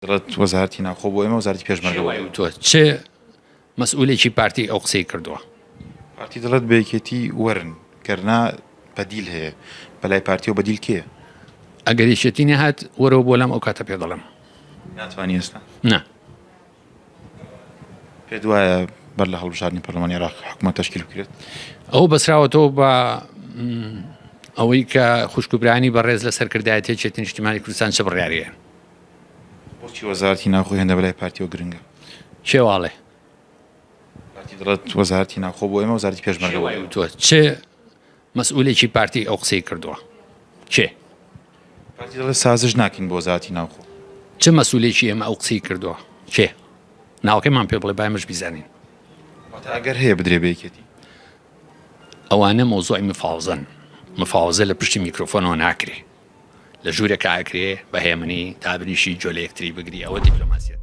دەڵێت وەزارەتی ناوخۆ بۆ ئێمە وەزارەتی پێشمەرگە تۆ چه مەسئولێکی پارتی ئەو قسەی کردووە؟ پارتی دەڵێت بەیەکێتی وەرن کەرنا بەدیل هەیە بەلای پارتی و بەدیل کێ ئەگەر یەکێتی نەهات وەرەوە بۆ لەم ئەو کاتە پێ دەڵێم ناتوانانی ئێستا نه پێت وایە بەر لە هەڵبژاردننی پەرلەمانی عێراق حکوومەت تەشکیل بکرێت ئەو بەسراوەتەوە بە ئەوەی کە خوشکبرانی بەڕێز لە سەرکردایەتی یەکێتی نیشتیمانی کوردستان چه بڕیاریە؟ بۆچی وەزارەتی ناوخۆ هێندە بەلای پارتیەوە گرنگە؟ چێواڵێ پارتی دەڵێت وەزارەتی ناوخۆ بۆ ئێمە وەزارەتی پێشمەرگە تۆ چه مەسئولێکی پارتی ئەو قسەی کردووە؟ چێ؟ پارتی دەڵێت سازش ناکەین بۆ وەزارەتی ناوخۆ چه مەسئولێکی ئێمە ئەو قسەی کردووە؟ چێ؟ ناوەکەیمان پێ بڵێ بایمەش بیزانین. ئەگەر هەیە بدرێ بەیەکێتی ئەوانە مۆزوعی مفاوزن مفاوزە لە پشتی میکرۆفۆنەوە ناکرێ لە ژوورێک ئاکرێ بە هێمنی دابنیشی جۆلە یەکتری بگری ئەوە دیپلۆماسیەت